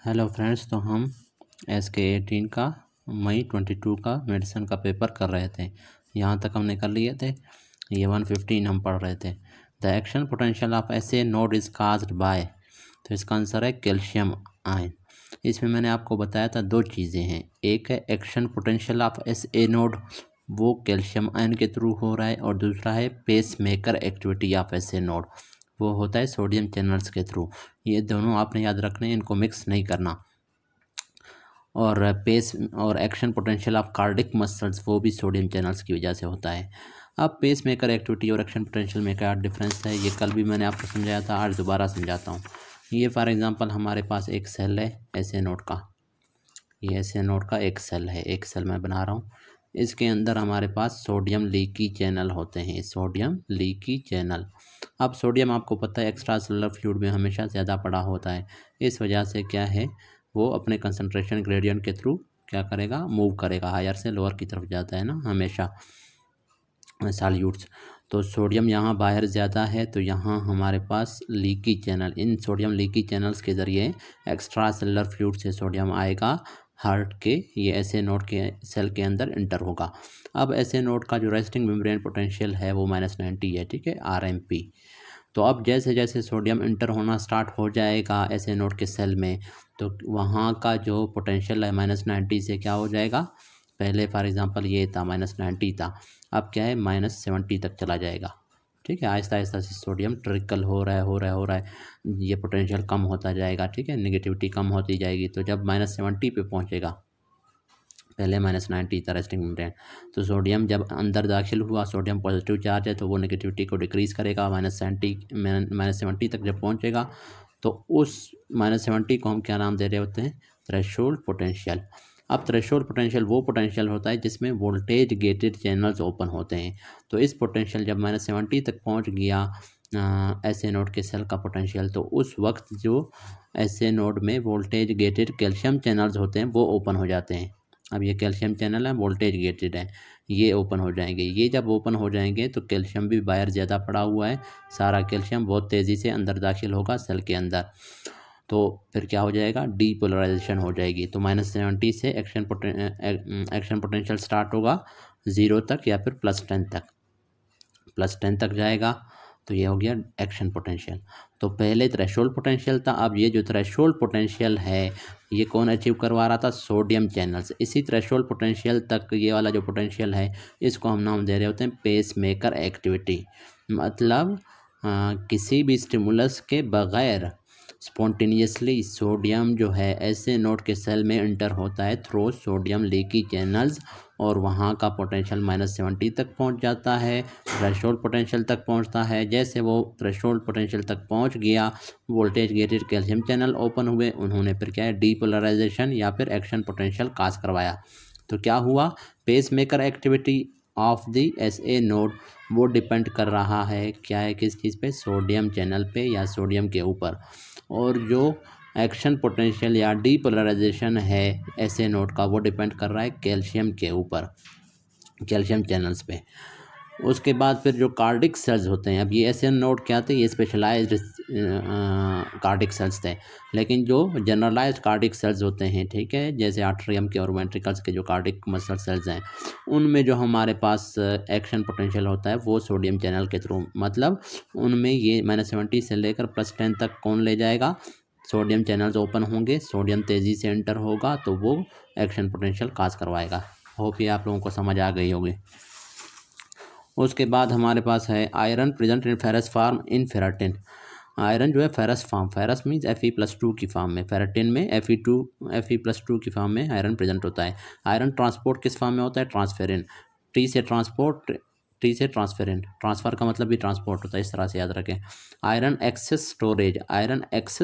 Hello friends, तो हम SK18 का मई 22 का मेडिसिन का पेपर कर रहे थे। यहाँ तक हमने कर लिए थे। ये 115 हम पढ़ रहे थे। The action potential of SA node is caused bye, तो इसका आंसर है कैल्शियम आयन। इसमें मैंने आपको बताया था दो चीज़ें हैं, एक है action potential of SA node, वो कैल्शियम आयन के थ्रू हो रहा है, और दूसरा है pacemaker activity of SA node, वो होता है सोडियम चैनल्स के थ्रू। ये दोनों आपने याद रखने, इनको मिक्स नहीं करना। और पेस और action potential of cardiac muscles, वो भी सोडियम चैनल्स की वजह से होता है। अब पेस मेकर एक्टिविटी और एक्शन पोटेंशियल में क्या डिफरेंस है, ये कल भी मैंने आपको समझाया था, आज दोबारा समझाता हूँ। ये फॉर एग्जांपल हमारे पास एक सेल है SA नोड का, ये SA नोड का एक सेल है, एक सेल मैं बना रहा हूँ। इसके अंदर हमारे पास सोडियम लीकी चैनल होते हैं, सोडियम लीकी चैनल। अब सोडियम आपको पता है एक्स्ट्रा सेलुलर फ्लूइड में हमेशा ज़्यादा पड़ा होता है, इस वजह से क्या है, वो अपने कंसंट्रेशन ग्रेडियंट के थ्रू क्या करेगा, मूव करेगा, हायर से लोअर की तरफ जाता है ना हमेशा सॉल्यूट्स। तो सोडियम यहाँ बाहर ज़्यादा है, तो यहाँ हमारे पास लीकी चैनल, इन सोडियम लीकी चैनल्स के ज़रिए एक्स्ट्रा सेलुलर फ्लूइड से सोडियम आएगा हार्ट के ये SA नोड के सेल के अंदर इंटर होगा। अब SA नोड का जो रेस्टिंग मेम्ब्रेन पोटेंशियल है वो -90 है, ठीक है, RMP। तो अब जैसे जैसे सोडियम इंटर होना स्टार्ट हो जाएगा SA नोड के सेल में, तो वहाँ का जो पोटेंशियल है -90 से क्या हो जाएगा, पहले फॉर एग्जांपल ये था -90 था, अब क्या है -70 तक चला जाएगा, ठीक है। आहिस्ता आहिस्ता से सोडियम ट्रिकल हो रहा है, ये पोटेंशियल कम होता जाएगा, ठीक है, नेगेटिविटी कम होती जाएगी। तो जब -70 पे पहुंचेगा, पहले -90 था रेस्टिंग मेम्ब्रेन, तो सोडियम जब अंदर दाखिल हुआ, सोडियम पॉजिटिव चार्ज है तो वो नेगेटिविटी को डिक्रीज़ करेगा, -70 तक जब पहुंचेगा तो उस -70 को हम क्या नाम दे रहे होते हैं, थ्रेशोल्ड पोटेंशियल। अब थ्रेशोल्ड पोटेंशियल वो पोटेंशियल होता है जिसमें वोल्टेज गेटेड चैनल्स ओपन होते हैं। तो इस पोटेंशियल जब -70 तक पहुंच गया SA नोड के सेल का पोटेंशियल, तो उस वक्त जो SA नोड में वोल्टेज गेटेड कैल्शियम चैनल्स होते हैं वो ओपन हो जाते हैं। अब ये कैल्शियम चैनल है, वोल्टेज गेटेड है, ये ओपन हो जाएंगे। ये जब ओपन हो जाएंगे तो कैल्शियम भी बाहर ज़्यादा पड़ा हुआ है, सारा कैल्शियम बहुत तेज़ी से अंदर दाखिल होगा सेल के अंदर, तो फिर क्या हो जाएगा, डीपोलराइजेशन हो जाएगी। तो -70 से एक्शन पोटेंशियल स्टार्ट होगा 0 तक या फिर +10 तक, +10 तक जाएगा, तो ये हो गया एक्शन पोटेंशियल। तो पहले थ्रेशोल्ड पोटेंशियल था, अब ये जो थ्रेशोल्ड पोटेंशियल है ये कौन अचीव करवा रहा था, सोडियम चैनल्स। इसी थ्रेशोल्ड पोटेंशियल तक ये वाला जो पोटेंशियल है इसको हम नाम दे रहे होते हैं पेस मेकर एक्टिविटी। मतलब किसी भी स्टिमुलस के बगैर स्पॉन्टेनियसली सोडियम जो है SA नोड के सेल में इंटर होता है थ्रू सोडियम लीकी चैनल्स, और वहाँ का पोटेंशियल -70 तक पहुँच जाता है, थ्रेशोल्ड पोटेंशियल तक पहुँचता है। जैसे वो थ्रेशोल्ड पोटेंशियल तक पहुँच गया, voltage gated calcium channel open हुए, उन्होंने फिर क्या है, डीपोलराइजेशन या फिर एक्शन पोटेंशियल काज करवाया। तो क्या हुआ, pacemaker activity of the SA node वो डिपेंड कर रहा है क्या है, किस चीज़ पे, सोडियम चैनल पे या सोडियम के ऊपर। और जो एक्शन पोटेंशियल या डीपोलराइजेशन है SA नोड का वो डिपेंड कर रहा है कैल्शियम के ऊपर, कैल्शियम चैनल्स पे। उसके बाद फिर जो कार्डिक सेल्स होते हैं, अब ये SA नोड क्या थे, ये स्पेशलाइज्ड कार्डिक सेल्स थे, लेकिन जो जनरलाइज्ड कार्डिक सेल्स होते हैं, ठीक है, जैसे आर्टरियम के और वेंट्रिकल्स के जो कार्डिक मसल सेल्स हैं, उनमें जो हमारे पास एक्शन पोटेंशियल होता है वो सोडियम चैनल के थ्रू, मतलब उनमें ये -70 से लेकर +10 तक कौन ले जाएगा, सोडियम चैनल्स ओपन होंगे, सोडियम तेज़ी से एंटर होगा तो वो एक्शन पोटेंशियल काज करवाएगा। होप ये आप लोगों को समझ आ गई होगी। उसके बाद हमारे पास है iron present in ferrous form in ferritin. Iron जो है ferrous form, ferrous means Fe+2 की फॉर्म में, फेराटिन में Fe+2 की फॉर्म में आयरन प्रेजेंट होता है। आयरन ट्रांसपोर्ट किस फॉर्म में होता है, ट्रांसफेरिन, टी से ट्रांसफेरिन, ट्रांसफ़र का मतलब भी ट्रांसपोर्ट होता है, इस तरह से याद रखें। आयरन एक्सेस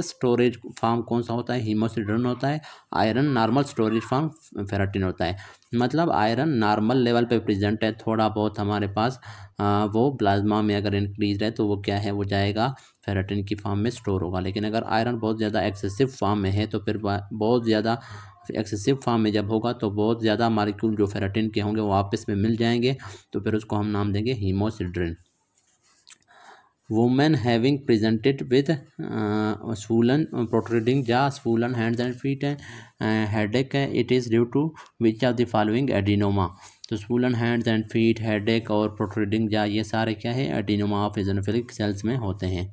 स्टोरेज फॉर्म कौन सा होता है, हीमोसिड्रिन होता है। आयरन नॉर्मल स्टोरेज फॉर्म फेराटिन होता है। मतलब आयरन नॉर्मल लेवल पे प्रेजेंट है, थोड़ा बहुत हमारे पास वो प्लाज्मा में अगर इंक्रीज है तो वो क्या है, वो जाएगा फेराटिन की फॉर्म में स्टोर होगा। लेकिन अगर आयरन बहुत ज़्यादा एक्सेसिव फॉर्म में है तो फिर बहुत ज़्यादा एक्सेसिव फॉर्म में जब होगा तो बहुत ज़्यादा मॉलिक्यूल जो फेराटिन के होंगे वो आपस में मिल जाएंगे, तो फिर उसको हम नाम देंगे haemosiderin. women having presented with swollen protruding jaw, swollen hands and feet, headache, it is due to which of the following adenoma? तो swollen hands and feet, headache और protruding jaw ये सारे क्या है, adenoma of eosinophilic cells में होते हैं.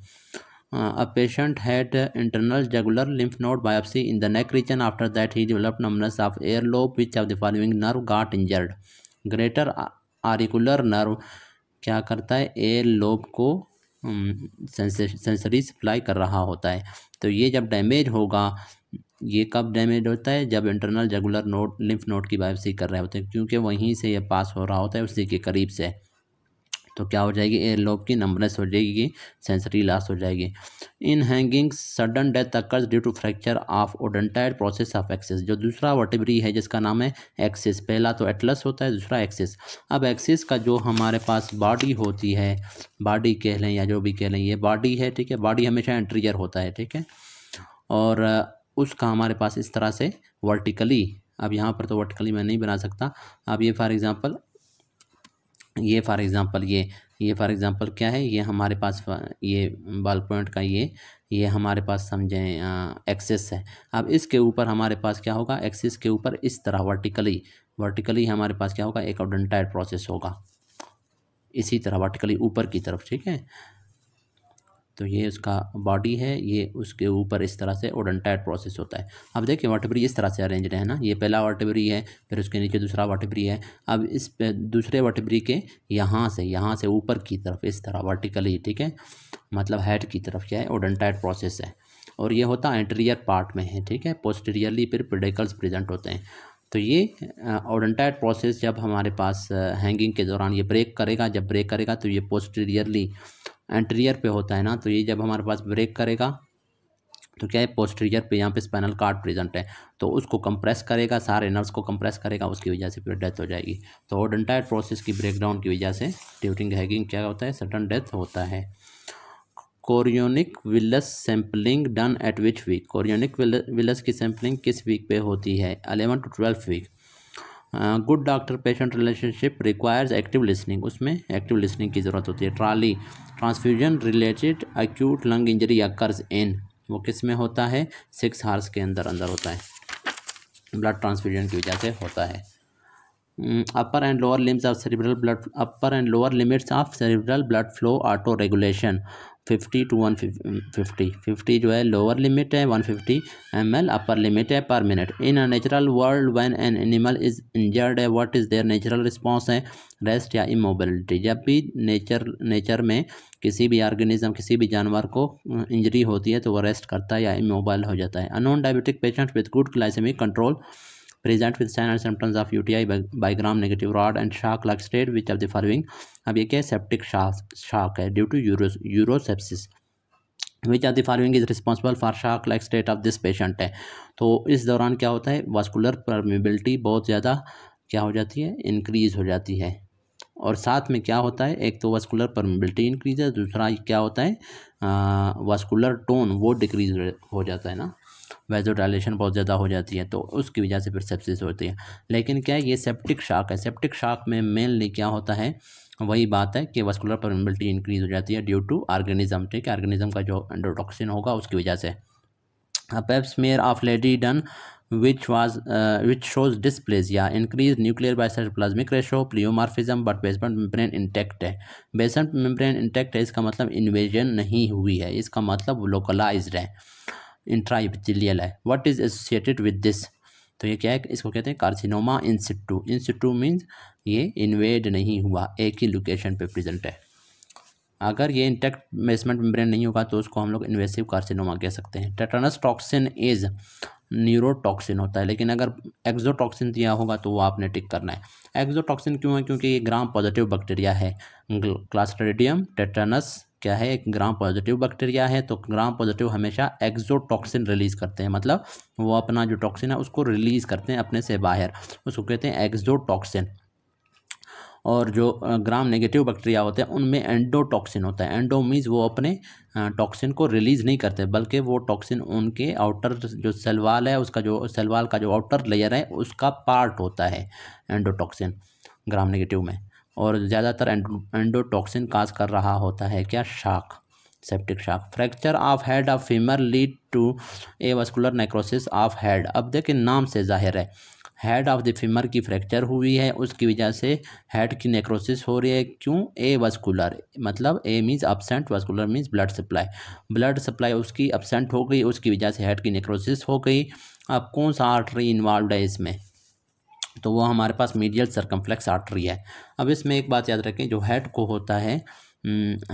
A patient had internal jugular lymph node biopsy in the neck region. After that, he developed numbness of earlobe. Which of the following nerve got injured? Greater auricular nerve क्या करता है, air lobe को sensory supply कर रहा होता है. तो ये जब डैमेज होगा, ये कब डैमेज होता है, जब इंटरनल जगुलर नोड लिम्फ नोड की बायोप्सी कर रहे होते हैं, क्योंकि वहीं से ये पास हो रहा होता है उसी के करीब से. तो क्या हो जाएगी, एयर लोब की नंबनेस हो जाएगी, सेंसरी लॉस हो जाएगी. In hanging sudden death occurs due to fracture of odontoid process of axis. जो दूसरा वर्टिब्री है जिसका नाम है एक्सिस, पहला तो एटलस होता है, दूसरा एक्सिस. अब एक्सिस का जो हमारे पास बॉडी होती है, बॉडी कह लें या जो भी कह लें, ये बॉडी है, ठीक है. बॉडी हमेशा एंटीरियर होता है, ठीक है, और उसका हमारे पास इस तरह से वर्टिकली, अब यहाँ पर तो वर्टिकली मैं नहीं बना सकता. अब ये फॉर एग्ज़ाम्पल ये फॉर एग्ज़ाम्पल क्या है, ये हमारे पास ये बॉल पॉइंट का ये हमारे पास समझें एक्सिस है. अब इसके ऊपर हमारे पास क्या होगा, एक्सिस के ऊपर इस तरह वर्टिकली हमारे पास क्या होगा, एक ओडेंटाइड प्रोसेस होगा, इसी तरह वर्टिकली ऊपर की तरफ, ठीक है. तो ये उसका बॉडी है, ये उसके ऊपर इस तरह से ओडेंटाइड प्रोसेस होता है. अब देखिए वर्टिब्री इस तरह से अरेंज्ड है ना, ये पहला वर्टिब्री है, फिर उसके नीचे दूसरा वर्टिब्री है. अब इस दूसरे वर्टिब्री के यहाँ से ऊपर की तरफ इस तरह वर्टिकली, ठीक है, मतलब हेड की तरफ क्या है, ओडेंटाइड प्रोसेस है, और ये होता एंटीरियर पार्ट में है, ठीक है. पोस्टीरियरली फिर पेडिकल्स प्रेजेंट होते हैं. तो ये ओडेंटाइड प्रोसेस जब हमारे पास हैंगिंग के दौरान ये ब्रेक करेगा, जब ब्रेक करेगा तो ये पोस्टीरियरली एंटीरियर पे होता है ना, तो ये जब हमारे पास ब्रेक करेगा तो क्या है, पोस्टीरियर पे यहाँ पे स्पाइनल कॉर्ड प्रेजेंट है, तो उसको कंप्रेस करेगा, सारे नर्व्स को कंप्रेस करेगा, उसकी वजह से फिर डेथ हो जाएगी. तो ओडेंटाइड प्रोसेस की ब्रेकडाउन की वजह से ड्यूरिंग हैंगिंग क्या होता है, सडन डेथ होता है. Chorionic villus sampling done at which week. Chorionic villus की सैम्पलिंग किस वीक पे होती है, 11 to 12 week. Good doctor patient relationship requires active listening, उसमें एक्टिव लिसनिंग की ज़रूरत होती है. TRALI transfusion related acute lung injury occurs in, वो किस में होता है, 6 आवर्स के अंदर होता है, ब्लड ट्रांसफ्यूजन की वजह से होता है. Upper and lower limbs of cerebral blood, upper and lower limits of cerebral blood flow autoregulation 50 to 150. 50 जो है लोअर लिमिट है, 150 ml अपर लिमिट है per minute. In a natural world when an animal is injured है, what is their natural response है, rest या immobility. जब भी nature में किसी भी ऑर्गेनिज्म, किसी भी जानवर को इंजरी होती है तो वो रेस्ट करता है या इमोबाइल हो जाता है. Unknown diabetic patient with good glycaemic control present with signs and symptoms of UTI by gram negative rod and shock like state. which of the following, अब ये क्या है, सेप्टिक shock है due to urosepsis. which of the following is responsible for shock like state of this patient है. तो इस दौरान क्या होता है, वास्कुलर परमेबिलिटी बहुत ज़्यादा क्या हो जाती है, इंक्रीज हो जाती है, और साथ में क्या होता है, एक तो वास्कुलर परमेबिलिटी इंक्रीज है, दूसरा क्या होता है, वास्कुलर टोन वो डिक्रीज हो जाता है ना, वैसोडाइलेशन बहुत ज़्यादा हो जाती है, तो उसकी वजह से फिर सेप्सिस होती है. लेकिन क्या है, ये सेप्टिक शॉक है. सेप्टिक शॉक में मेनली क्या होता है, वही बात है कि वास्कुलर परमेबिलिटी इंक्रीज हो जाती है ड्यू टू ऑर्गेनिज्म, ठीक है, ऑर्गेनिज्म का जो एंडोटॉक्सिन होगा उसकी वजह से. Pap smear of lady done which shows dysplasia, increased nuclear cytoplasmic ratio, pleomorphism, but basement membrane intact है. बेसेंट मेम्ब्रेन इंटैक्ट है, इसका मतलब इन्वेजन नहीं हुई है, इसका मतलब लोकलाइज्ड है, इंट्राइपिथेलियल है. What is associated with this, तो ये क्या है, इसको कहते हैं कार्सिनोमा इन सिटू. इन सिटू मीन्स ये इन्वेड नहीं हुआ, एक ही लोकेशन पे प्रेजेंट है. अगर ये इंटैक्ट बेसमेंट मेम्ब्रेन नहीं होगा तो उसको हम लोग इन्वेसिव कार्सिनोमा कह सकते हैं. टेटानस टॉक्सिन इज न्यूरोटॉक्सिन होता है, लेकिन अगर एक्सोटॉक्सिन दिया होगा तो वो आपने टिक करना है. एक्सोटॉक्सिन क्यों है, क्योंकि ये ग्राम पॉजिटिव बैक्टीरिया है. क्लास्ट्रीडियम टेटानस क्या है, एक ग्राम पॉजिटिव बैक्टीरिया है, तो ग्राम पॉजिटिव हमेशा एक्सोटॉक्सिन रिलीज करते हैं, मतलब वो अपना जो टॉक्सिन है उसको रिलीज करते हैं अपने से बाहर, उसको कहते हैं एक्सोटॉक्सिन. और जो ग्राम नेगेटिव बैक्टीरिया होते हैं उनमें एंडोटॉक्सिन होता है. एंडो मीन्स वो अपने टॉक्सिन को रिलीज़ नहीं करते, बल्कि वो टॉक्सिन उनके आउटर जो सेल वाल है, उसका जो सेल वाल का जो आउटर लेयर है उसका पार्ट होता है एंडोटॉक्सिन ग्राम नेगेटिव में. और ज़्यादातर एंडोटॉक्सिन काज कर रहा होता है क्या, shock. Septic shock. Fracture of head of femur lead to avascular necrosis of head. अब देखिए नाम से जाहिर है हेड ऑफ द फीमर की फ्रैक्चर हुई है, उसकी वजह से हेड की नेक्रोसिस हो रही है। क्यों? ए वास्कुलर, मतलब a means absent, vascular means blood supply. Blood supply उसकी अब्सेंट हो गई, उसकी वजह से हेड की नेक्रोसिस हो गई। अब कौन सा आर्टरी इन्वॉल्व है इसमें? तो वो हमारे पास मीडियल सर्कमफ्लेक्स आर्टरी है। अब इसमें एक बात याद रखें, जो हेड को होता है,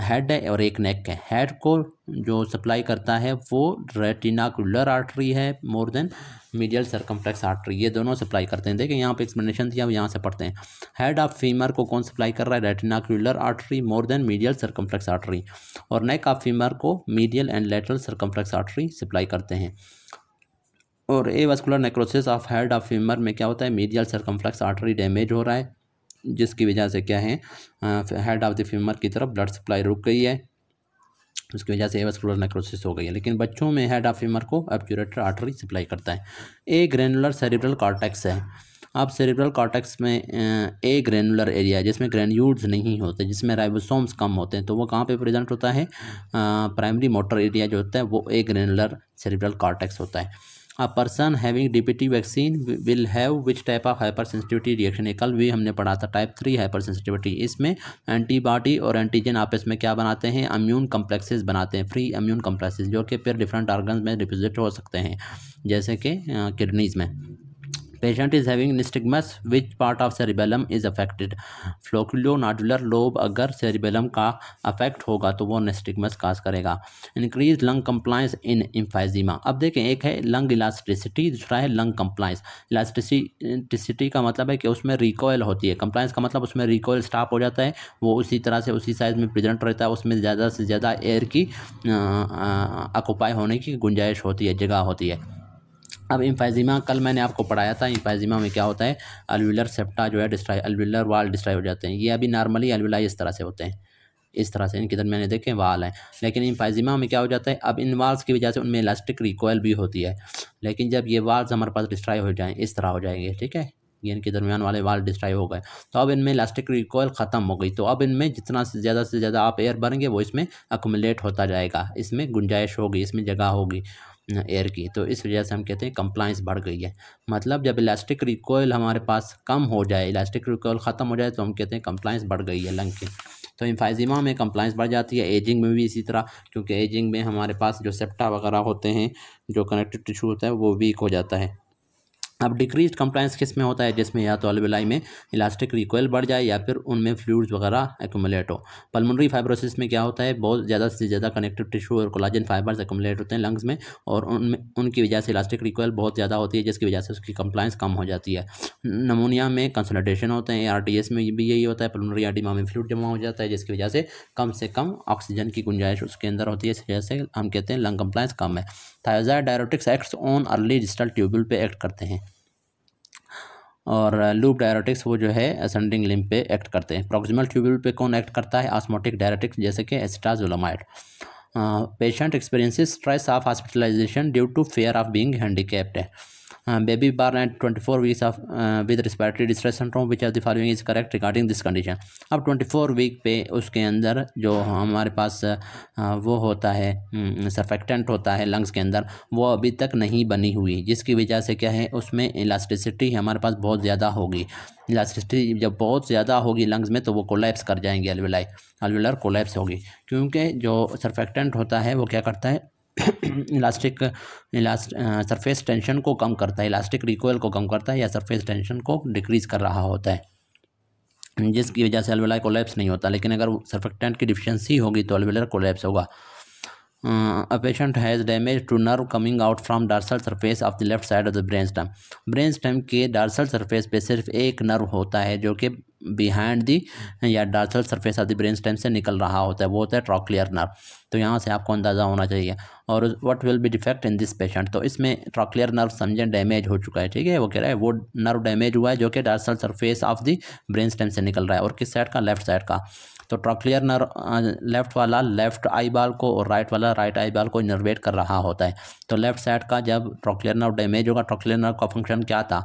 हेड है और एक नेक है। हेड को जो सप्लाई करता है वो रेटिनाकुलर आर्टरी है मोर देन मीडियल सर्कमफ्लेक्स आर्टरी, ये दोनों सप्लाई करते हैं। देखिए यहाँ पे एक्सप्लेनेशन दिया, यहाँ से पढ़ते हैं। हेड ऑफ फीमर को कौन सप्लाई कर रहा है? Retinacular artery more than medial circumflex artery. और नेक ऑफ फीमर को medial and lateral circumflex artery supply करते हैं। और avascular necrosis of head of femur में क्या होता है? मीडियल सर्कमफ्लेक्स आर्टरी डैमेज हो रहा है, जिसकी वजह से क्या है, हेड ऑफ द फीमर की तरफ ब्लड सप्लाई रुक गई है, उसकी वजह से एवास्कुलर नेक्रोसिस हो गई है। लेकिन बच्चों में हेड ऑफ फीमर को ऑब्ट्यूरेटर आर्टरी सप्लाई करता है। ए ग्रेनुलर सेरिब्रल कॉर्टेक्स है। अब सेरिब्रल कॉर्टेक्स में ए ग्रेनुलर एरिया है जिसमें ग्रेन्यूल्स नहीं होते, जिसमें राइबोसोम्स कम होते हैं, तो वो कहाँ पे प्रेजेंट होता है? प्राइमरी मोटर एरिया जो होता है वो ए ग्रेनुलर सेरिब्रल कॉर्टेक्स होता है। A person having DPT vaccine will have which type of hypersensitivity reaction? कल भी हमने पढ़ा था टाइप 3 हाइपर सेंसिटिविटी। इसमें एंटीबॉडी और एंटीजन आपस में क्या बनाते हैं? इम्यून कम्प्लेक्सेस बनाते हैं, फ्री इम्यून कम्प्लेक्सेस, जो कि फिर डिफरेंट ऑर्गन्स में डिपोजिट हो सकते हैं, जैसे कि किडनीज में। Patient is having nystagmus, which part of cerebellum is affected? Flocculonodular lobe अगर सेरिबेलम का अफेक्ट होगा तो वो निस्टिग्मस काज करेगा। Increase lung compliance in emphysema. अब देखें, एक है लंग इलास्टिसिटी, दूसरा है लंग कंप्लायंस। इलास्टिसिटी का मतलब है कि उसमें रिकॉयल होती है, कंप्लायंस का मतलब उसमें रिकॉयल स्टॉप हो जाता है, वो उसी तरह से उसी साइज में प्रेजेंट रहता है, उसमें ज़्यादा से ज़्यादा एयर की ऑक्यूपाई होने की गुंजाइश होती है, जगह होती है। अब एम्फाइजीमा कल मैंने आपको पढ़ाया था, एम्फाइजीमा में क्या होता है? अल्विलर सेप्टा जो है डिस्ट्रॉय, अल्विलर वाल डिस्ट्रॉय हो जाते हैं। ये अभी नॉर्मली अल्विलाई इस तरह से होते हैं, इस तरह से इनके दरमियान देखें वाल हैं। लेकिन एम्फाइजीमा में क्या हो जाता है? अब इन वाल्स की वजह से उनमें इलास्टिक रिकॉयल भी होती है, लेकिन जब ये वाल्स हमारे पास डिस्ट्रॉय हो जाएँ, इस तरह हो जाएंगे, ठीक है, ये इनके दरमियान वाले वाल डिस्ट्रॉय हो गए, तो अब इनमें इलास्टिक रिकॉयल ख़त्म हो गई। तो अब इनमें जितना से ज़्यादा आप एयर भरेंगे वो इसमें अक्यूमुलेट होता जाएगा, इसमें गुंजाइश होगी, इसमें जगह होगी एयर की, तो इस वजह से हम कहते हैं कंप्लायंस बढ़ गई है। मतलब जब इलास्टिक रिकॉयल हमारे पास कम हो जाए, इलास्टिक रिकॉयल ख़त्म हो जाए, तो हम कहते हैं कंप्लायंस बढ़ गई है लंग की। तो एम्फाइजीमा में कंप्लायंस बढ़ जाती है, एजिंग में भी इसी तरह, क्योंकि एजिंग में हमारे पास जो सेप्टा वगैरह होते हैं, जो कनेक्टिव टिश्यू होता है वो वीक हो जाता है। अब डिक्रीज कंप्लायंस किस में होता है? जिसमें या तो अल्वेलाई में इलास्टिक रिकॉयल बढ़ जाए या फिर उनमें फ्लूइड्स वगैरह एक्यूमुलेट हो। पल्मोनरी फाइब्रोसिस में क्या होता है? बहुत ज़्यादा से ज़्यादा कनेक्टिव टिश्यू और कोलाजन फाइबर्स एक्यूमुलेट होते हैं लंग्स में, और उनमें उनकी वजह से इलास्टिक रिकॉयल बहुत ज़्यादा होती है, जिसकी वजह से उसकी कंप्लायंस कम हो जाती है। नमूनिया में कंसोलिडेशन होते हैं, ARDS में भी यही होता है, पल्मोनरी एडिमा में फ्लूइड जमा हो जाता है, जिसकी वजह से कम ऑक्सीजन की गुंजाइश उसके अंदर होती है, इस वजह से हम कहते हैं लंग कंप्लायंस कम है। Thyroid diuretics acts on early distal tubule पे एक्ट करते हैं, और लूप डायरेटिक्स वो जो है असेंडिंग लिम्ब पे एक्ट करते हैं। प्रॉक्सिमल ट्यूब्यूल पे कौन एक्ट करता है? ऑस्मोटिक डायरेटिक्स, जैसे कि acetazolamide. Patient experiences stress of hospitalization due to fear of being handicapped है। Baby born at 24 weeks of with respiratory distress syndrome which of the following is correct regarding this condition. अब 24 week पे उसके अंदर जो हमारे पास वो होता है सर्फेक्टेंट होता है लंग्स के अंदर, वो अभी तक नहीं बनी हुई, जिसकी वजह से क्या है, उसमें इलास्टिसिटी हमारे पास बहुत ज़्यादा होगी। इलास्टिसिटी जब बहुत ज़्यादा होगी लंग्स में तो वो कोलैप्स कर जाएंगे, अल्वेलर कोलैप्स होगी, क्योंकि जो सर्फेक्टेंट होता है वो क्या करता है, सरफेस टेंशन को कम करता है, इलास्टिक रिकॉयल को कम करता है, या सरफेस टेंशन को डिक्रीज़ कर रहा होता है, जिसकी वजह से अल्वेलाई कोलैप्स नहीं होता। लेकिन अगर सर्फेक्टेंट की डिफिशियंसी होगी तो अल्वेलर कोलैप्स होगा। A patient has damage to nerve coming out from dorsal surface of the left side of the brainstem. Brainstem के डार्सल सरफेस पे सिर्फ एक नर्व होता है जो कि बिहाइंड दी या dorsal surface of the brainstem से निकल रहा होता है, वो होता है ट्रॉक्लियर नर्व। तो यहाँ से आपको अंदाज़ा होना चाहिए। और what will be defect in this patient, तो इसमें ट्रॉक्लियर नर्व समझें डैमेज हो चुका है, ठीक है, वो कह रहा है वो नर्व डैमेज हुआ है जो कि dorsal surface of the brainstem से निकल रहा है, और किस साइड का? लेफ्ट साइड का। तो ट्रॉक्लियर नर्व लेफ्ट वाला लेफ्ट आई बाल को और राइट वाला राइट आई बाल को इनर्वेट कर रहा होता है। तो लेफ्ट साइड का जब ट्रॉक्लियर नर्व डैमेज होगा, ट्रॉक्लियर नर्व का फंक्शन क्या था,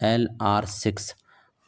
LR6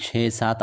6 7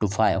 to 5۔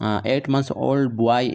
8 months old boy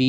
P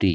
T۔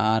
R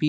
P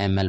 ml۔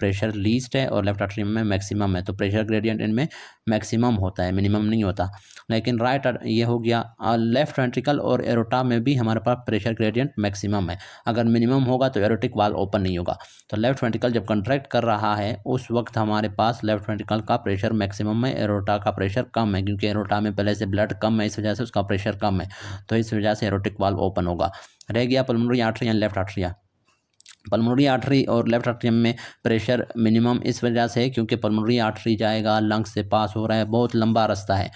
Pressure least है और लेफ्ट आर्टरियम में मैक्सिमम है, तो प्रेशर ग्रेडियंट इनमें मैक्सिमम होता है, मिनिमम नहीं होता। लेकिन राइट ये हो गया, लेफ्ट वेंट्रिकल और एरोटा में भी हमारे पास प्रेशर ग्रेडियंट मैक्सिमम है। अगर मिनिमम होगा तो एरोटिक वाल्व ओपन नहीं होगा। तो लेफ्ट वेंट्रिकल जब कंट्रैक्ट कर रहा है उस वक्त हमारे पास लेफ्ट वेंट्रिकल का प्रेशर मैक्सिमम है, एरोटा का प्रेशर कम है, क्योंकि एरोटा में पहले से ब्लड कम है, इस वजह से उसका प्रेशर कम है, तो इस वजह से एरोटिक वाल्व ओपन होगा। रह गया pulmonary artery and left atria. Pulmonary artery और लेफ्ट आर्टरियम में प्रेशर मिनिमम इस वजह से क्योंकि पल्मोनरी आर्टरी जाएगा, लंग्स से पास हो रहा है, बहुत लंबा रास्ता है,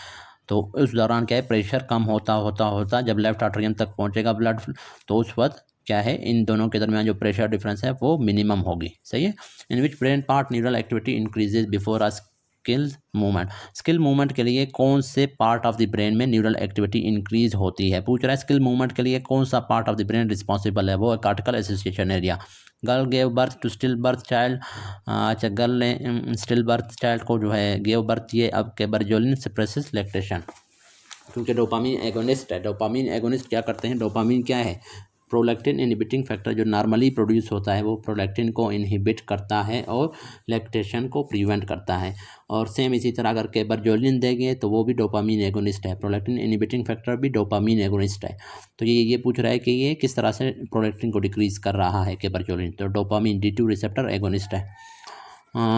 तो उस दौरान क्या है प्रेशर कम होता होता होता जब लेफ्ट आर्टरियम तक पहुंचेगा ब्लड, तो उस वक्त क्या है इन दोनों के दरमियान जो प्रेशर डिफरेंस है वो मिनिमम होगी। सही है। In which brain part neural activity increases before a skill movement. Skill movement के लिए कौन से पार्ट ऑफ द ब्रेन में न्यूरल एक्टिविटी इंक्रीज होती है, पूछ रहा है स्किल मूवमेंट के लिए कौन सा part of the brain responsible है, वो है cortical association area. Girl gave birth to still birth child, अच्छा गर्ल ने स्टिल बर्थ चाइल्ड को जो है गेव बर्थ ये अब केबरजोलिन सप्रेसेस लैक्टेशन, क्योंकि डोपामीन एगोनिस्ट है। डोपामीन एगोनिस्ट क्या करते हैं, डोपामीन क्या है प्रोलैक्टिन इनहिबिटिंग फैक्टर, जो नॉर्मली प्रोड्यूस होता है वो प्रोलैक्टिन को इनहिबिट करता है और लैक्टेशन को प्रिवेंट करता है। और सेम इसी तरह अगर केबरजोलिन देंगे तो वो भी डोपामीन एगोनिस्ट है, प्रोलैक्टिन इनहिबिटिंग फैक्टर भी डोपामीन एगोनिस्ट है। तो ये पूछ रहा है कि ये किस तरह से प्रोलैक्टिन को डिक्रीज कर रहा है केबरजोलिन, तो डोपामीन D2 रिसेप्टर एगोनिस्ट है।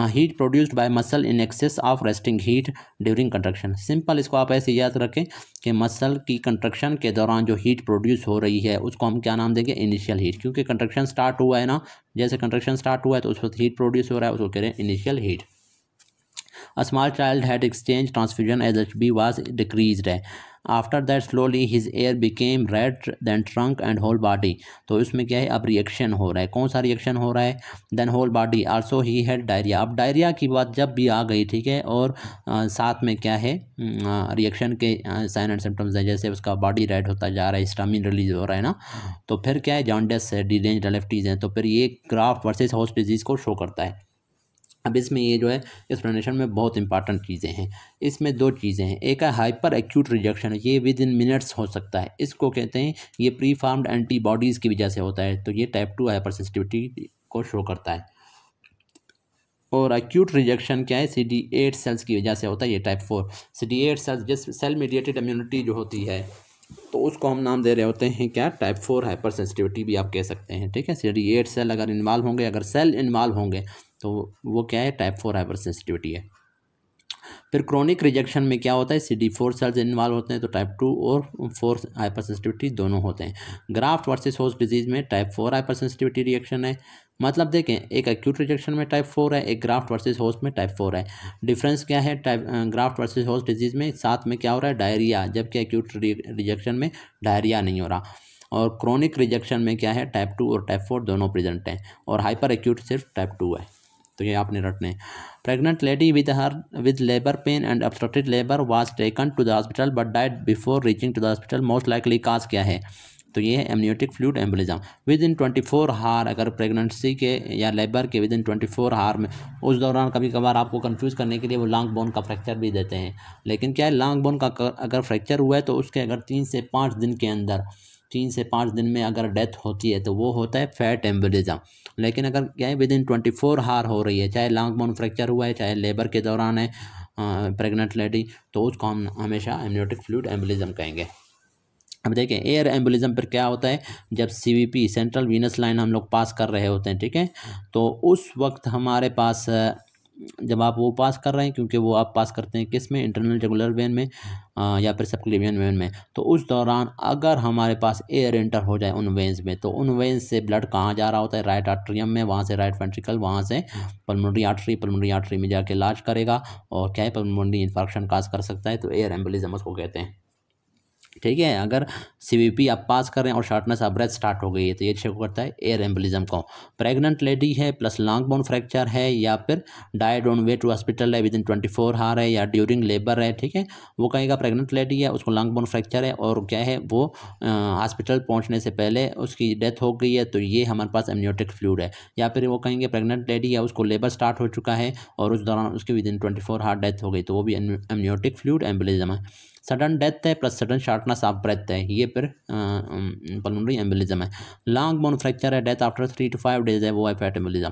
Heat produced by muscle in excess of resting heat during construction. Simple इसको आप ऐसे याद रखें कि मसल की कंट्रक्शन के दौरान जो हीट प्रोड्यूस हो रही है उसको हम क्या नाम देंगे, इनिशियल हीट, क्योंकि कंट्रक्शन स्टार्ट हुआ है ना, जैसे कंट्रक्शन स्टार्ट हुआ है तो उस वक्त हीट प्रोड्यूस हो रहा है, उसको कह रहे हैं initial heat. A small child had exchanged transfusion as HB was decreased. After that slowly his hair became red, then trunk and whole body. तो इसमें क्या है अब रिएक्शन हो रहा है, कौन सा रिएक्शन हो रहा है, then whole body also he had diarrhea। अब डायरिया की बात जब भी आ गई, ठीक है, और साथ में क्या है रिएक्शन के साइन एंड सिम्टम्स है, जैसे उसका बॉडी रेड होता जा रहा है, हिस्टामिन रिलीज हो रहा है ना, तो फिर क्या है जॉन्डिस है, डिरेंज्ड एलेप्टीज है, तो फिर ये ग्राफ्ट वर्सेस होस्ट डिजीज़ को शो करता है। अब इसमें ये जो है एक्सप्लेनेशन में बहुत इंपॉर्टेंट चीज़ें हैं, इसमें दो चीज़ें हैं, एक है हाइपर एक्यूट रिजेक्शन, ये विद इन मिनट्स हो सकता है, इसको कहते हैं ये प्री फॉर्म्ड एंटीबॉडीज़ की वजह से होता है, तो ये टाइप 2 हाइपर सेंसिटिविटी को शो करता है। और एक्यूट रिजेक्शन क्या है, CD8 सेल्स की वजह से होता है, ये टाइप 4। CD8 सेल्स जिस सेल मीडिएटेड इम्यूनिटी जो होती है तो उसको हम नाम दे रहे होते हैं क्या, टाइप 4 हाइपर सेंसिटिविटी भी आप कह सकते हैं, ठीक है। CD8 सेल अगर इन्वॉल्व होंगे, अगर सेल इन्वॉल्व होंगे तो वो क्या है, टाइप 4 हाइपर सेंसिटिविटी है। फिर क्रोनिक रिजेक्शन में क्या होता है, CD4 सेल्स इन्वॉल्व होते हैं, तो टाइप 2 और 4 हाइपर सेंसिटिविटी दोनों होते हैं। ग्राफ्ट वर्सेस होस्ट डिजीज़ में टाइप 4 हाइपर सेंसिटिविटी रिएक्शन है, मतलब देखें एक एक्यूट रिजेक्शन में टाइप 4 है, एक ग्राफ्ट वर्सेस होस्ट में टाइप 4 है। डिफरेंस क्या है, type graft versus host disease में साथ में क्या हो रहा है, डायरिया, जबकि एक्यूट रिजेक्शन में डायरिया नहीं हो रहा। और क्रोनिक रिजेक्शन में क्या है, टाइप 2 और टाइप 4 दोनों प्रेजेंट हैं, और हाइपर एक्यूट सिर्फ टाइप 2 है, तो ये आपने रटने। Pregnant lady with labour pain and obstructed labour was taken to the hospital but died before reaching to the hospital, most likely cause क्या है, तो ये है amniotic fluid embolism. Within 24 hour, अगर प्रेगनेंसी के या लेबर के with in 24 our में, उस दौरान कभी कभार आपको कंफ्यूज करने के लिए वो लॉन्ग बोन का फ्रैक्चर भी देते हैं, लेकिन क्या है लॉन्ग बोन का अगर फ्रैक्चर हुआ है तो उसके अगर 3 से 5 दिन के अंदर, 3 से 5 दिन में अगर डेथ होती है तो वो होता है फैट एम्बोलिज्म। लेकिन अगर क्या है विद इन 24 आवर हो रही है, चाहे लॉन्ग बोन फ्रैक्चर हुआ है चाहे लेबर के दौरान है प्रेग्नेंट लेडी, तो उसको हम हमेशा एमनियोटिक फ्लूइड एम्बोलिज्म कहेंगे। अब देखें एयर एम्बोलिज्म पर क्या होता है, जब CVP सेंट्रल वीनस लाइन हम लोग पास कर रहे होते हैं, ठीक है, तो उस वक्त हमारे पास जब आप वो पास कर रहे हैं, क्योंकि वो आप पास करते हैं किस में, इंटरनल जुगुलर वेन में या फिर सबक्लेवियन वेन में, तो उस दौरान अगर हमारे पास एयर एंटर हो जाए उन वेन्स में, तो उन वेन्स से ब्लड कहाँ जा रहा होता है, राइट आर्टरियम में, वहाँ से राइट वेंट्रिकल, वहाँ से पल्मोनरी आर्टरी में जाके इलाज करेगा, और क्या है पल्मोनरी इन्फेक्शन काज कर सकता है, तो एयर एम्बोलिज्म उसको कहते हैं, ठीक है। अगर CVP आप पास कर रहे हैं और शॉर्टनेस ऑफ ब्रेथ स्टार्ट हो गई है तो ये चेक करता है एयर एम्बोलिज्म को। प्रेग्नेंट लेडी है प्लस लॉन्ग बोन फ्रैक्चर है, या फिर died on way to hospital है विद इन 24 आवर है, या ड्यूरिंग लेबर है, ठीक है, वो कहेगा प्रेग्नेंट लेडी है, उसको लॉन्ग बोन फ्रैक्चर है और क्या है वो हॉस्पिटल पहुँचने से पहले उसकी डेथ हो गई है, तो ये हमारे पास एमनियोटिक फ्लूइड है। या फिर वो कहेंगे प्रेग्नेंट लेडी है, उसको लेबर स्टार्ट हो चुका है और उस दौरान उसकी विद इन 24 आवर डेथ हो गई, तो वो भी एमनियोटिक फ्लूइड एम्बोलिज्म है। सडन डेथ है प्लस सडन शार्टनेस ऑफ ब्रेथ है, ये फिर पल्मोनरी एम्बोलिज्म है। लॉन्ग बोन फ्रैक्चर है, डेथ आफ्टर 3 to 5 days है, वो है fat embolism.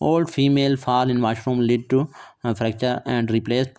Old female fall in washroom lead to fracture and replaced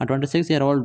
26-year-old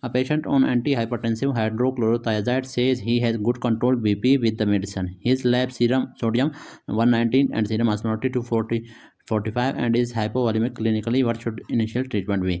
A patient on anti-hypertensive hydrochlorothiazide says he has good controlled BP with the medicine. His lab serum sodium 119 and serum osmolality 245 and is hypovolemic clinically. What should initial treatment be?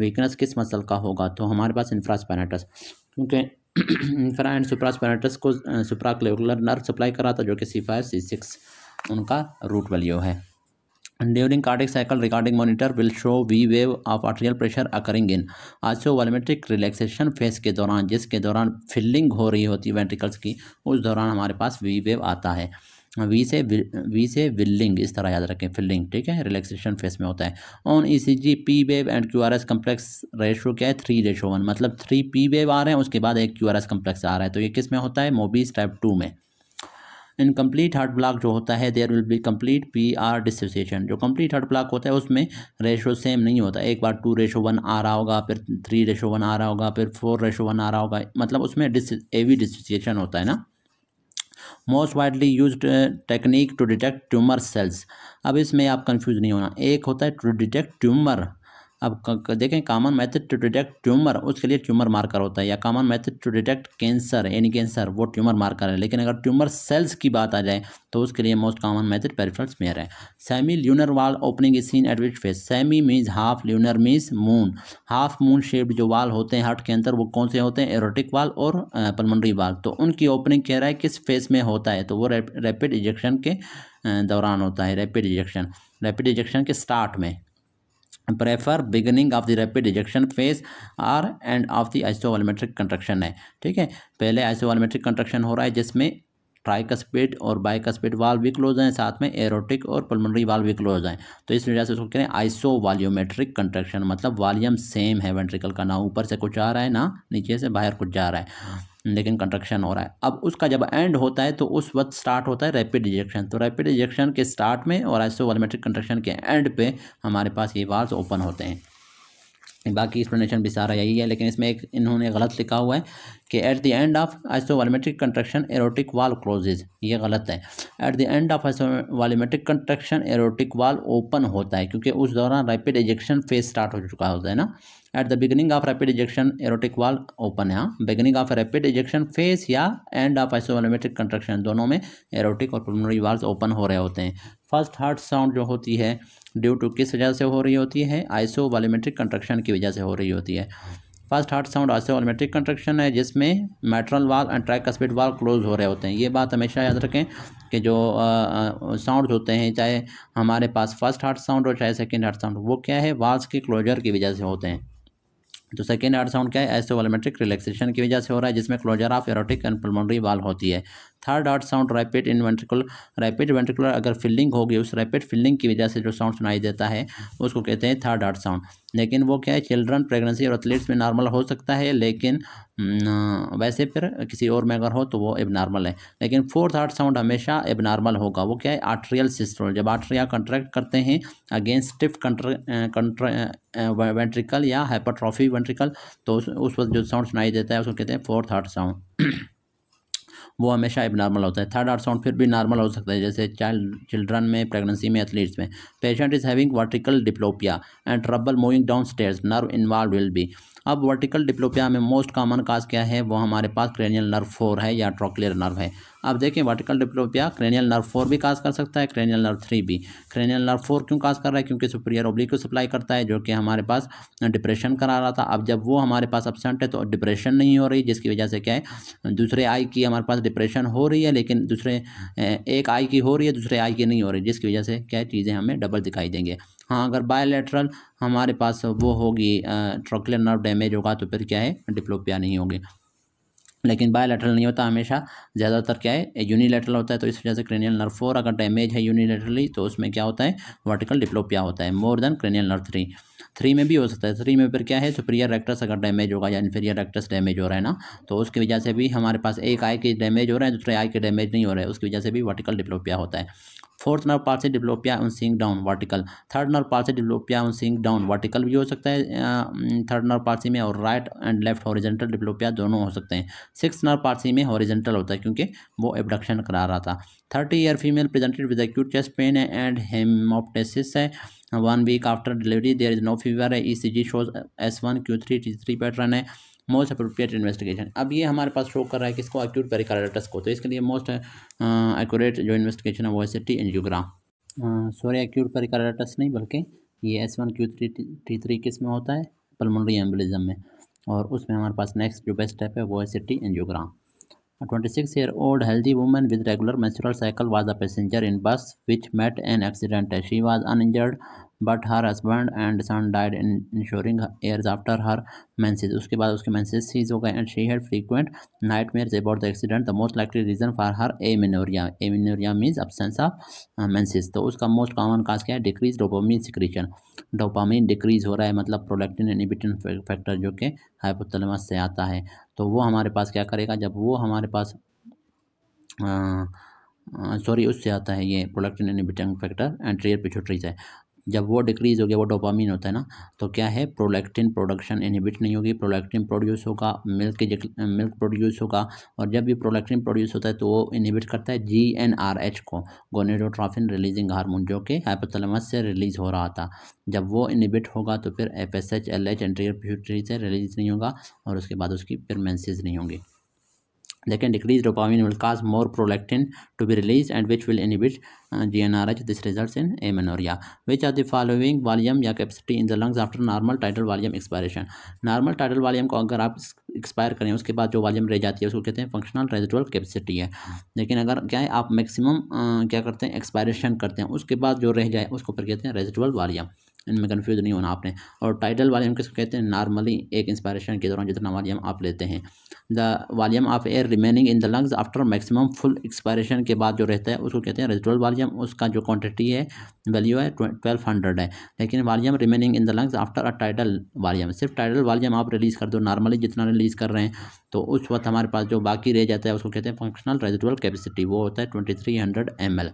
Weakness किस muscle का होगा, तो हमारे पास infraspinatus, क्योंकि infra and supraspinatus को supraclavicular nerve supply करा था जो कि C5 C6 उनका रूट वैल्यू है। During cardiac cycle, recording monitor will show V wave of arterial pressure occurring in isovolumetric relaxation phase के दौरान, जिसके दौरान फिलिंग हो रही होती है वेंट्रिकल्स की, उस दौरान हमारे पास V वेव आता है। वी से विलिंग, इस तरह याद रखें, फिलिंग, ठीक है, रिलैक्सेशन फेस में होता है। On ECG P wave and QRS complex ratio क्या है, 3:1, मतलब 3 P वेव आ रहे हैं, उसके बाद एक QRS कम्प्लेक्स आ रहा है, तो ये किस में होता है, मोबीज टाइप 2 में। इनकम्प्लीट हार्ट ब्लॉक जो होता है, there will be complete PR dissociation, जो कंप्लीट हार्ट ब्लॉक होता है उसमें रेशो सेम नहीं होता, एक बार 2:1 आ रहा होगा, फिर 3:1 आ रहा होगा, फिर 4:1 आ रहा होगा, मतलब उसमें AV डिसोसिएशन होता है ना। Most widely used technique to detect tumour cells, अब इसमें आप कंफ्यूज नहीं होना, एक होता है टू डिटेक्ट ट्यूमर, अब देखें common method to detect tumour, उसके लिए ट्यूमर मार्कर होता है, या common method to detect cancer, any cancer, वो ट्यूमर मार्कर है, लेकिन अगर ट्यूमर सेल्स की बात आ जाए तो उसके लिए most common method peripheral smear है। सेमी ल्यूनर वाल opening is seen eight which face, semi means half, lunar means moon, half moon shaped जो वाल होते हैं हार्ट के अंदर, वो कौन से होते हैं, एरोटिक वाल और पल्मोनरी वाल, तो उनकी ओपनिंग कह रहा है किस फेस में होता है, तो वो रैपिड इजेक्शन के दौरान होता है, रैपिड इजेक्शन के स्टार्ट में। Prefer beginning of the rapid ejection phase or end of the isovolumetric contraction है, ठीक है, पहले आइसोवॉल्यूमेट्रिक कंट्रक्शन हो रहा है जिसमें ट्राइकस्पिड और बाइकस्पिड वाल्व भी क्लोज हैं, साथ में एरोटिक और पल्मोनरी वाल्व भी क्लोज हैं, तो इस वजह से उसको कह रहे हैं आइसोवॉल्यूमेट्रिक कंट्रक्शन, मतलब वॉल्यूम सेम है वेंट्रिकल का, ना ऊपर से कुछ आ रहा है ना नीचे से बाहर कुछ जा रहा है, लेकिन कंट्रक्शन हो रहा है। अब उसका जब एंड होता है तो उस वक्त स्टार्ट होता है रैपिड इजेक्शन, तो रैपिड इजेक्शन के स्टार्ट में और आइसोवॉल्यूमेट्रिक कंट्रक्शन के एंड पे हमारे पास ये वाल्व्स ओपन होते हैं। बाकी एक्सप्लेनेशन भी सारा यही है, लेकिन इसमें एक इन्होंने गलत लिखा हुआ है कि at the end of isovolumetric contraction aortic valve closes, ये गलत है, at the end of isovolumetric contraction aortic valve open होता है, क्योंकि उस दौरान रैपिड इजेक्शन फेज स्टार्ट हो चुका होता है ना। At the beginning of rapid ejection aortic valve open है, beginning of rapid ejection phase या एंड ऑफ आइसोवॉल्यूमेट्रिक कंट्रक्शन, दोनों में एरोटिक और पल्मोनरी वाल्व्स ओपन हो रहे होते हैं। फर्स्ट हार्ट साउंड जो होती है ड्यू टू किस वजह से हो रही होती है, आइसोवॉल्यूमेट्रिक कंट्रक्शन की वजह से हो रही होती है। First heart sound isovolumetric contraction है जिसमें mitral valve and tricuspid valve close हो रहे होते हैं। ये बात हमेशा याद रखें कि जो साउंड होते हैं, चाहे हमारे पास फर्स्ट हार्ट साउंड हो चाहे सेकेंड हार्ट साउंड, वो क्या है, वाल्व्स के क्लोजर की वजह से होते हैं। तो सेकेंड हार्ट साउंड क्या है, आइसोवॉल्यूमेट्रिक रिलैक्सेशन की वजह से हो रहा है जिसमें closure of aortic and pulmonary valve होती है। Third heart sound rapid in ventricular, rapid ventricular अगर फिलिंग होगी, उस रैपिड फिलिंग की वजह से जो साउंड सुनाई देता है उसको कहते हैं थर्ड हार्ट साउंड, लेकिन वो क्या है, चिल्ड्रन, प्रेगनेंसी और एथलीट्स में नॉर्मल हो सकता है, लेकिन वैसे फिर किसी और में अगर हो तो वो एबनॉर्मल है। लेकिन फोर्थ हार्ट साउंड हमेशा एबनॉर्मल होगा, वो क्या है, आर्ट्रियल सिस्टोल, जब आर्ट्रिया कंट्रैक्ट करते हैं अगेंस्ट स्टिफ वेंट्रिकल या हाइपरट्रॉफी वेंट्रिकल, तो उस वक्त जो साउंड सुनाई देता है उसको कहते हैं फोर्थ हार्ट साउंड वो हमेशा एबनॉर्मल होता है। थर्ड हार्ट साउंड फिर भी नॉर्मल हो सकता है, जैसे चिल्ड्रन में, प्रेगनेंसी में, एथलीट्स में। Patient is having vertical diplopia and trouble moving down stairs, nerve involve will be. अब वर्टिकल डिप्लोपिया में मोस्ट कॉमन काज क्या है, वो हमारे पास क्रेनियल नर्व 4 है या ट्रोक्लियर नर्व है। अब देखें वर्टिकल डिप्लोपिया क्रेनियल नर्व 4 भी काज कर सकता है, क्रेनियल नर्व 3 भी। क्रेनियल नर्व 4 क्यों काज कर रहा है, क्योंकि सुपीरियर ओब्लिक को सप्लाई करता है, जो कि हमारे पास डिप्रेशन करा रहा था। अब जब वो हमारे पास एब्सेंट है तो डिप्रेशन नहीं हो रही, जिसकी वजह से क्या है, दूसरे आई की हमारे पास डिप्रेशन हो रही है, लेकिन दूसरे एक आई की हो रही है, दूसरे आई की नहीं हो रही, जिसकी वजह से क्या चीज़ें हमें डबल दिखाई देंगे। हाँ, अगर बायलैटरल हमारे पास वो होगी, ट्रोक्लियर नर्व डैमेज होगा, तो फिर क्या है, डिप्लोपिया नहीं होगी। लेकिन बायलैटरल नहीं होता, हमेशा ज़्यादातर क्या है, यूनिलैटरल होता है, तो इस वजह से क्रेनियल नर्व 4 अगर डैमेज है यूनिलैटरली तो उसमें क्या होता है, वर्टिकल डिप्लोपिया होता है, मोर देन क्रेनियल नर्व 3 में भी हो सकता है। 3 में फिर क्या है, सुपीरियर रेक्टस अगर डैमेज होगा या इन्फीरियर रेक्टस डैमेज हो रहा है ना, तो उसकी वजह से भी हमारे पास एक आई के डैमेज हो रहा है, दूसरे आई के डैमेज नहीं हो रहा है, उसकी वजह से भी वर्टिकल डिप्लोपिया होता है। Fourth nerve palsy diplopia on seeing down, vertical. Third nerve palsy diplopia on seeing down, vertical भी हो सकता है थर्ड नर्व पाल्सी में, और right and left horizontal diplopia दोनों हो सकते हैं। सिक्स नर्व पाल्सी में हॉरिजॉन्टल होता है क्योंकि वो एबडक्शन करा रहा था। 30 year female presented with acute chest pain and hemoptysis है, 1 week after delivery, there is no fever है, ECG shows S1 Q3 T3 pattern है, मोस्ट अप्रोप्रिएट इन्वेस्टिगेशन। अब ये हमारे पास शो कर रहा है किसको, एक्यूट पेरिकार्डिटिस को, तो इसके लिए मोस्ट एक्यूरेट जो इन्वेस्टिगेशन है वो है CT angiogram, sorry acute pericarditis नहीं बल्कि ये S1Q3T3 किस में होता है, पल्मोनरी एम्बोलिज्म में, और उसमें हमारे पास नेक्स्ट जो बेस्ट स्टेप है वो है CT angiogram. A 26-year-old healthy woman with regular menstrual cycle was a passenger in bus which met an accident. She was uninjured, but her husband and son died in ensuing years after her menses. उसके बाद उसके menses cease हो गए and she had frequent nightmares about the accident. The most likely reason for her amenorrhea. Amenorrhea means absence of menses. तो उसका most common cause क्या है, decreased dopamine secretion. Dopamine decrease हो रहा है, मतलब प्रोलैक्टिन इनहिबिटन फैक्टर जो कि हाइपोथैलेमस से आता है, तो वो हमारे पास क्या करेगा, जब वो हमारे पास उससे आता है, ये prolactin inhibiting factor anterior pituitary से, जब वो डिक्रीज़ हो गया, वो डोपामिन होता है ना, तो क्या है, प्रोलैक्टिन प्रोडक्शन इनहिबिट नहीं होगी, प्रोलैक्टिन प्रोड्यूस होगा, मिल्क प्रोड्यूस होगा, और जब भी प्रोलैक्टिन प्रोड्यूस होता है तो वो इनहिबिट करता है GnRH को, गोनेडोट्रोफिन रिलीजिंग हार्मोन, जो कि हाइपोथैलेमस से रिलीज़ हो रहा था। जब वो इनहिबिट होगा तो फिर FSH LH एंटीरियर पिट्यूटरी से रिलीज़ नहीं होगा, और उसके बाद उसकी फिर मेंसेस नहीं होंगी। लेकिन decreased dopamine will cause more prolactin to be released and which will inhibit GnRH. This results in amenorrhea. Which of the following volume या capacity in the lungs after normal tidal volume expiration? Normal tidal volume को अगर आप expire करें उसके बाद जो volume रह जाती है उसको कहते हैं फंक्शनल रेजिडुअल कैपेसिटी है। लेकिन अगर क्या है, आप मैक्सिमम क्या करते हैं, एक्सपायरेशन करते हैं, उसके बाद जो रह जाए उसको फिर कहते हैं रेजिडुअल वॉल्यूम। इनमें कन्फ्यूज नहीं होना आपने। और टाइडल वॉल्यूम किसको कहते हैं, नॉर्मली एक इंस्पायरेशन के दौरान जितना वॉल्यूम आप लेते हैं। The volume of air remaining in the lungs after maximum full expiration के बाद जो रहता है उसको कहते हैं रेजिडुअल वॉल्यूम। उसका जो क्वांटिटी है, वैल्यू है 1200 है। लेकिन volume remaining in the lungs after a tidal volume, सिर्फ टाइडल वॉल्यूम आप रिलीज़ कर दो, नॉर्मली जितना रिलीज़ कर रहे हैं, तो उस वक्त हमारे पास जो बाकी रह जाता है उसको कहते हैं फंक्शनल रेजिडुअल कैपेसिटी, वो होता है 2300 ml।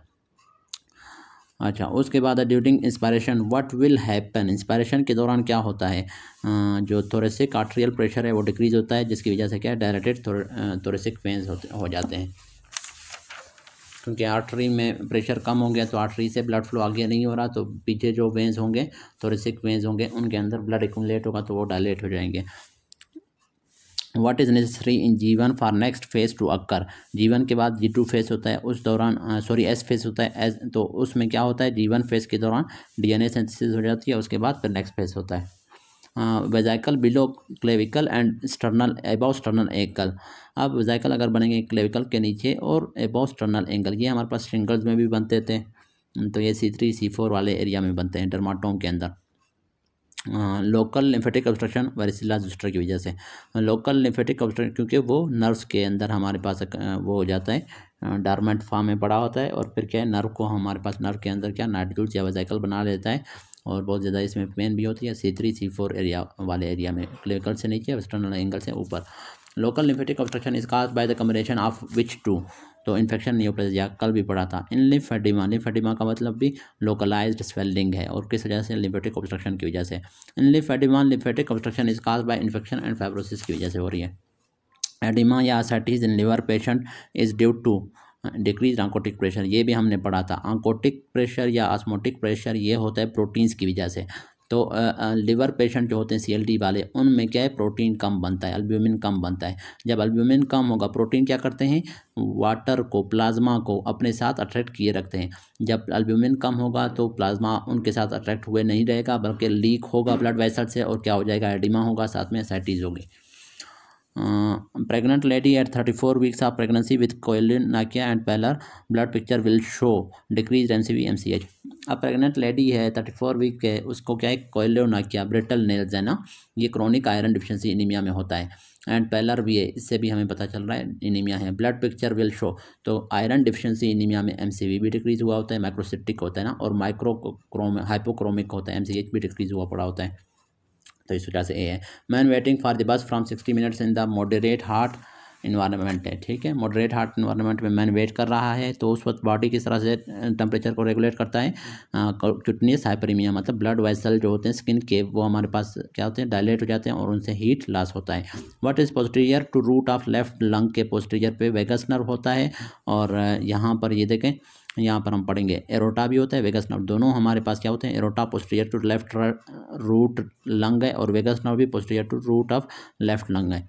अच्छा, उसके बाद during inspiration what will happen, inspiration के दौरान क्या होता है, जो थोरेसिक आर्टेरियल प्रेशर है वो डिक्रीज़ होता है, जिसकी वजह से क्या है, डायलेटेड थोरेसिक वेन्स हो जाते हैं। क्योंकि आर्टरी में प्रेशर कम हो गया तो आर्टरी से ब्लड फ्लो आगे नहीं हो रहा, तो पीछे जो वेन्स होंगे, थोरेसिक वेन्स होंगे, उनके अंदर ब्लड एक्यूमुलेट होगा तो वो डायलेट हो जाएंगे। What is necessary in G1 for next phase two occur, G1 के बाद G2 फेज होता है, उस दौरान S फेज होता है, तो उसमें क्या होता है, G1 फेज के दौरान DNA सिंथेसिस हो जाती है, उसके बाद फिर नेक्स्ट फेज होता है। वेजाइकल below clavicle and sternal above sternal angle. अब वेजाइकल अगर बनेंगे क्लेविकल के नीचे और एबव स्टर्नल एंगल, ये हमारे पास श्रिंगल्स में भी बनते थे, तो ये C3 C4 वाले एरिया में बनते हैं, डर्माटोम के अंदर। लोकल लिम्फेटिक ऑब्स्ट्रक्शन वारिसिला जोस्टर की वजह से, लोकल लिम्फेटिक ऑब्स्ट्रक्शन क्योंकि वो नर्व्स के अंदर हमारे पास वो हो जाता है, डॉर्मेंट फॉर्म में पड़ा होता है, और फिर क्या है, नर्व को हमारे पास नर्व के अंदर क्या नाइट्यूल्स या वेजाइकल बना लेता है, और बहुत ज़्यादा इसमें पेन भी होती है। C3 C4 एरिया वाले एरिया में, क्लेविकल से नीचे, एक्सटर्नल एंगल से ऊपर। Local lymphatic obstruction is caused by the combination of which two, तो इन्फेक्शन नियोप्लाजिया कल भी पढ़ा था। इन लिम्फेडिमा, लिम्फेडिमा का मतलब भी लोकलाइज्ड स्वेलिंग है, और किस वजह से, लिम्फेटिक ऑब्स्ट्रक्शन की वजह से। In lymphedema, lymphatic obstruction is caused by infection and fibrosis की वजह से हो रही है। एडिमा या ascites in liver patient is due to decrease oncotic pressure, ये भी हमने पढ़ा था। ऑन्कोटिक प्रेशर या ऑस्मोटिक प्रेशर ये होता है प्रोटीन्स की वजह से। तो लिवर पेशेंट जो होते हैं CLD वाले, उनमें क्या है, प्रोटीन कम बनता है, अल्ब्यूमिन कम बनता है। जब अल्ब्यूमिन कम होगा, प्रोटीन क्या करते हैं, वाटर को, प्लाज्मा को अपने साथ अट्रैक्ट किए रखते हैं। जब अल्ब्यूमिन कम होगा तो प्लाज्मा उनके साथ अट्रैक्ट हुए नहीं रहेगा, बल्कि लीक होगा ब्लड वेसल से, और क्या हो जाएगा, एडिमा होगा, साथ में एसाइटिस होगी। Pregnant lady at 34 weeks of pregnancy with koilonychia and pallor blood picture will show decrease MCV MCH। अब प्रेग्नेंट लेडी है, 34 वीक है, उसको क्या है, कोलिनाकिया, ब्रिटल नेल्स है ना, ये क्रोनिक आयरन डिफिशिएंसी एनीमिया में होता है, एंड पैलर भी है, इससे भी हमें पता चल रहा है एनीमिया है। ब्लड पिक्चर विल शो, तो आयरन डिफिशिएंसी एनीमिया में MCV भी डिक्रीज हुआ होता है, माइक्रोसिटिक होता है ना, और हाइपोक्रोमिक होता है, MCH भी डिक्रीज हुआ पड़ा होता है, तो इस वजह से ए है। Man waiting for the bus from 60 minutes in the moderate heart environment है, ठीक है, मॉडरेट हार्ट इन्वायरमेंट में मैन वेट कर रहा है, तो उस वक्त बॉडी किस तरह से टेम्परेचर को रेगुलेट करता है, क्यूटेनियस हाइपरीमिया, मतलब ब्लड वेसल जो होते हैं स्किन के, वो हमारे पास क्या होते हैं, डायलेट हो जाते हैं, और उनसे हीट लॉस होता है। What is posterior to root of left lung, के पोस्टीरियर पे वेगस नर्व होता है, और यहाँ पर ये देखें, यहाँ पर हम पढ़ेंगे एरोटा भी होता है, वेगस नर्व, दोनों हमारे पास क्या होते हैं, aorta posterior to left root lung है, और वेगस नर्व भी posterior to root of left lung है।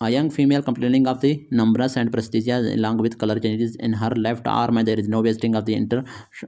A young female complaining of the numbness and paresthesia along with color changes in her left arm and there is no wasting of the